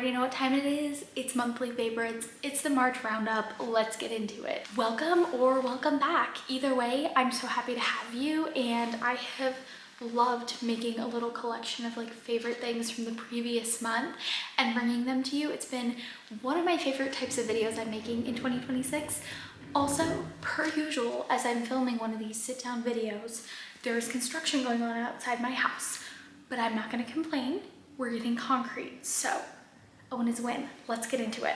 already know what time it is. It's monthly favorites. It's the March roundup. Let's get into it. Welcome or welcome back. Either way, I'm so happy to have you, and I have loved making a little collection of like favorite things from the previous month and bringing them to you. It's been one of my favorite types of videos I'm making in 2026. Also, per usual, as I'm filming one of these sit-down videos, there's construction going on outside my house, but I'm not gonna complain. We're getting concrete, so a win is a win. Let's get into it.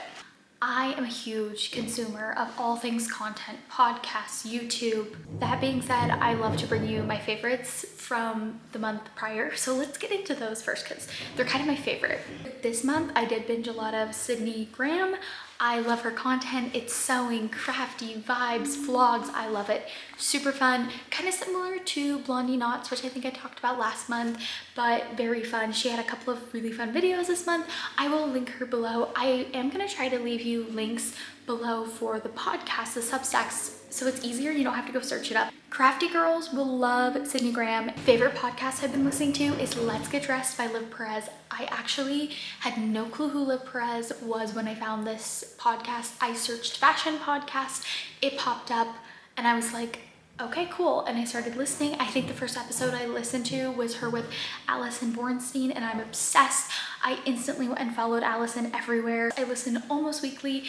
I am a huge consumer of all things content, podcasts, YouTube. That being said, I love to bring you my favorites from the month prior. So let's get into those first because they're kind of my favorite. This month, I did binge a lot of Sydney Graham. I love her content. It's sewing, crafty vibes, vlogs. I love it. Super fun. Kind of similar to Blondie Knots, which I think I talked about last month, but very fun. She had a couple of really fun videos this month. I will link her below. I am going to try to leave you links below for the podcast, the SUBSTACKS, so it's easier. You don't have to go search it up. Crafty girls will love Sydney Graham. Favorite podcast I've been listening to is Let's Get Dressed by Liv Perez. I actually had no clue who Liv Perez was when I found this podcast. I searched fashion podcast, it popped up, and I was like, okay, cool. And I started listening. I think the first episode I listened to was her with Allison Bornstein, and I'm obsessed. I instantly went and followed Allison everywhere. I listen almost weekly.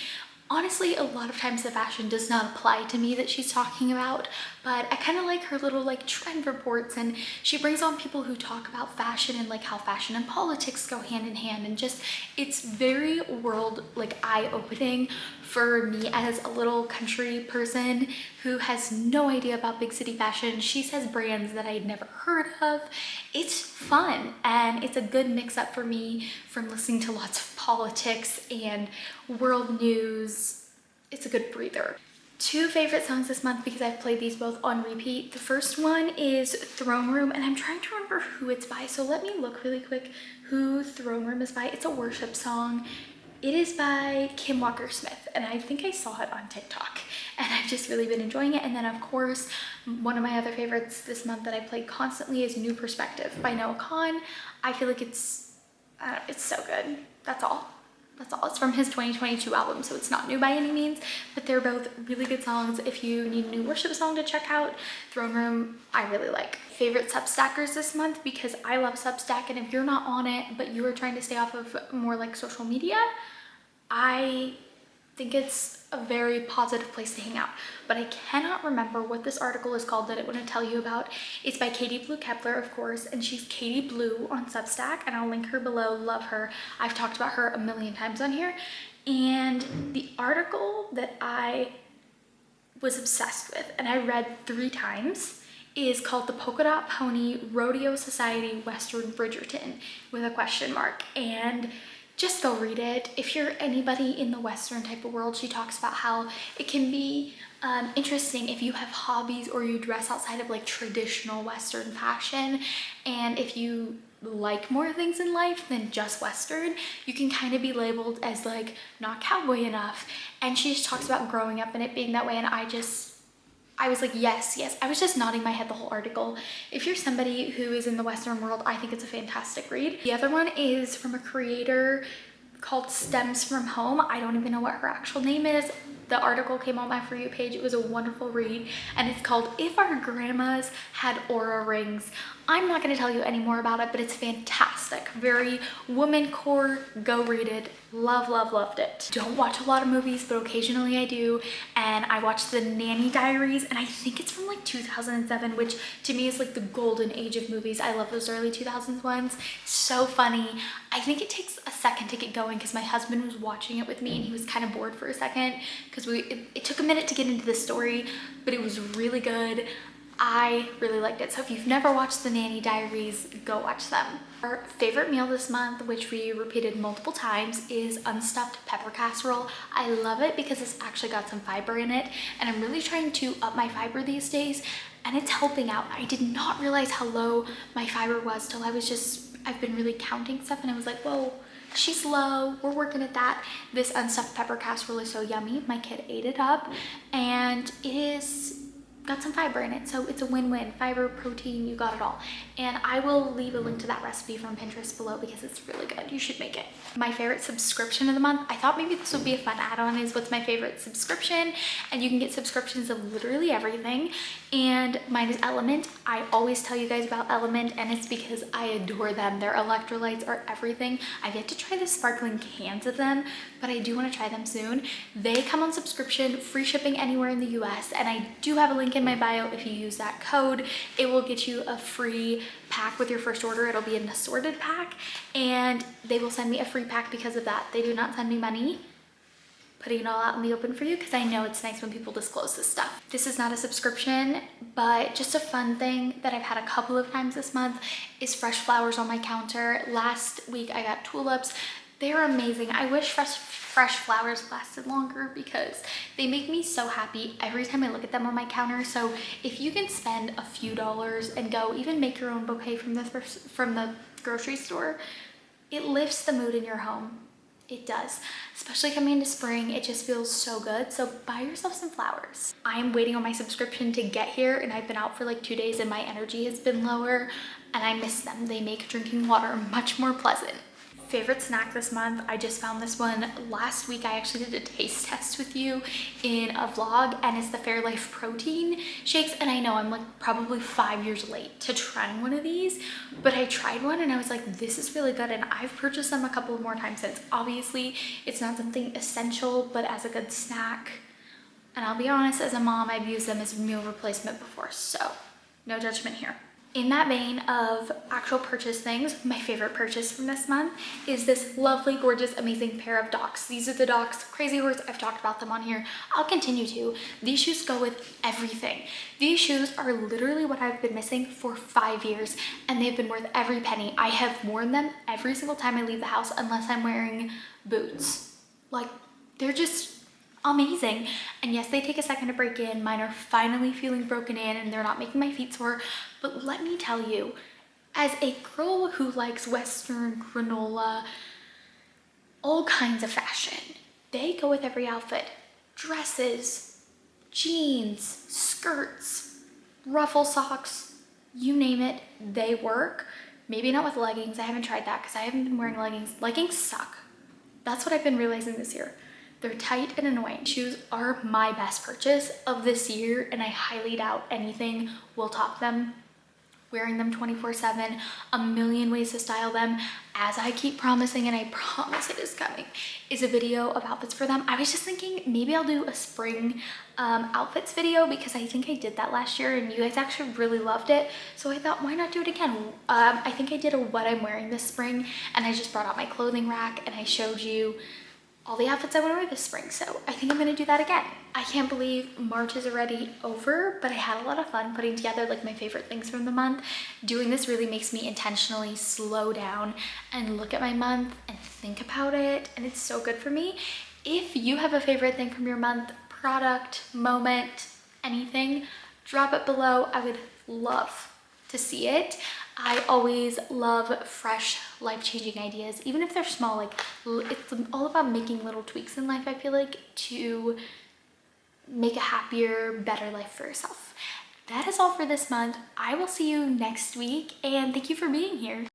Honestly, a lot of times the fashion does not apply to me that she's talking about, but I kind of like her little like trend reports, and she brings on people who talk about fashion and like how fashion and politics go hand in hand, and just it's very world like eye-opening for me as a little country person who has no idea about big city fashion. She says brands that I'd never heard of. It's fun, and it's a good mix up for me from listening to lots of politics and world news. It's a good breather. Two favorite songs this month because I've played these both on repeat. The first one is Throne Room, and I'm trying to remember who it's by, so let me look really quick who Throne Room is by. It's a worship song. It is by Kim Walker-Smith, and I think I saw it on TikTok, and I've just really been enjoying it. And then of course, one of my other favorites this month that I play constantly is New Perspective by Noah Kahan. I feel like it's so good. That's all. It's from his 2022 album, so it's not new by any means, but they're both really good songs. If you need a new worship song to check out, Throne Room, I really like. Favorite Substackers this month because I love Substack, and if you're not on it, but you are trying to stay off of more like social media, I think it's a very positive place to hang out. But I cannot remember what this article is called that I want to tell you about. It's by Katie Blue Kepler, of course, and she's Katie Blue on Substack, and I'll link her below. Love her. I've talked about her a million times on here. And the article that I was obsessed with and I read 3 times is called The Polka Dot Pony Rodeo Society Western Bridgerton with a question mark. And just go read it. If you're anybody in the Western type of world, she talks about how it can be interesting if you have hobbies or you dress outside of like traditional Western fashion. And if you like more things in life than just Western, you can kind of be labeled as like not cowboy enough. And she just talks about growing up and it being that way. And I was like, yes. I was just nodding my head the whole article. If you're somebody who is in the Western world, I think it's a fantastic read. The other one is from a creator called Stems from Home. I don't even know what her actual name is. The article came on my For You page. It was a wonderful read, and it's called If Our Grandmas Had Aura Rings. I'm not going to tell you any more about it, but it's fantastic. Very woman core. Go read it. Loved it. Don't watch a lot of movies, but occasionally I do, and I watched The Nanny Diaries, and I think it's from like 2007, which to me is like the golden age of movies. I love those early 2000s ones. So funny. I think it takes a second to get going because my husband was watching it with me and he was kind of bored for a second because it took a minute to get into the story, but it was really good. I really liked it. So if you've never watched The Nanny Diaries, go watch them. Our favorite meal this month, which we repeated multiple times, is unstuffed pepper casserole. I love it because it's actually got some fiber in it, and I'm really trying to up my fiber these days, and it's helping out. I did not realize how low my fiber was till I've been really counting stuff, and I was like, whoa, she's low. We're working at that. This unstuffed pepper casserole is so yummy. My kid ate it up, and it is got some fiber in it, so it's a win-win. Fiber, protein, you got it all. And I will leave a link to that recipe from Pinterest below because it's really good. You should make it. My favorite subscription of the month, I thought maybe this would be a fun add-on, is what's my favorite subscription. And you can get subscriptions of literally everything. And mine is LMNT. I always tell you guys about LMNT, and it's because I adore them. Their electrolytes are everything. I've yet to try the sparkling cans of them, but I do want to try them soon. They come on subscription, free shipping anywhere in the US, and I do have a link in my bio. If you use that code, it will get you a free pack with your first order. It'll be an assorted pack, and they will send me a free pack because of that. They do not send me money. Putting it all out in the open for you because I know it's nice when people disclose this stuff. This is not a subscription, but just a fun thing that I've had a couple of times this month is fresh flowers on my counter. Last week I got tulips. They're amazing. I wish fresh flowers lasted longer because they make me so happy every time I look at them on my counter. So if you can spend a few dollars and go even make your own bouquet from the grocery store, it lifts the mood in your home. It does, especially coming into spring. It just feels so good. So buy yourself some flowers. I'm waiting on my subscription to get here, and I've been out for like 2 days and my energy has been lower and I miss them. They make drinking water much more pleasant. Favorite snack this month, I just found this one last week. I actually did a taste test with you in a vlog, and it's the Fairlife protein shakes. And I know I'm like probably 5 years late to trying one of these, but I tried one and I was like, this is really good. And I've purchased them a couple more times since. Obviously it's not something essential, but as a good snack, and I'll be honest, as a mom, I've used them as a meal replacement before, so no judgment here. In that vein of actual purchase things, my favorite purchase from this month is this lovely, gorgeous, amazing pair of Docs. These are the Docs Crazy Horse. I've talked about them on here. I'll continue to. These shoes go with everything. These shoes are literally what I've been missing for 5 years, and they've been worth every penny. I have worn them every single time I leave the house unless I'm wearing boots. Like, they're just amazing. And yes, they take a second to break in. Mine are finally feeling broken in and they're not making my feet sore. But let me tell you, as a girl who likes Western, granola, all kinds of fashion, they go with every outfit. Dresses, jeans, skirts, ruffle socks, you name it, they work. Maybe not with leggings. I haven't tried that because I haven't been wearing leggings. Leggings suck. That's what I've been realizing this year. They're tight and annoying. Shoes are my best purchase of this year, and I highly doubt anything will top them. Wearing them 24/7, a million ways to style them. As I keep promising, and I promise it is coming, is a video of outfits for them. I was just thinking maybe I'll do a spring outfits video because I think I did that last year and you guys actually really loved it. So I thought, why not do it again? I think I did a what I'm wearing this spring, and I just brought out my clothing rack and I showed you all the outfits I want to wear this spring. So I think I'm gonna do that again. I can't believe March is already over, but I had a lot of fun putting together like my favorite things from the month. Doing this really makes me intentionally slow down and look at my month and think about it, and it's so good for me. If you have a favorite thing from your month, product, moment, anything, drop it below. I would love to see it. I always love fresh, life-changing ideas, even if they're small. Like, it's all about making little tweaks in life, I feel like, to make a happier, better life for yourself. That is all for this month. I will see you next week, and thank you for being here.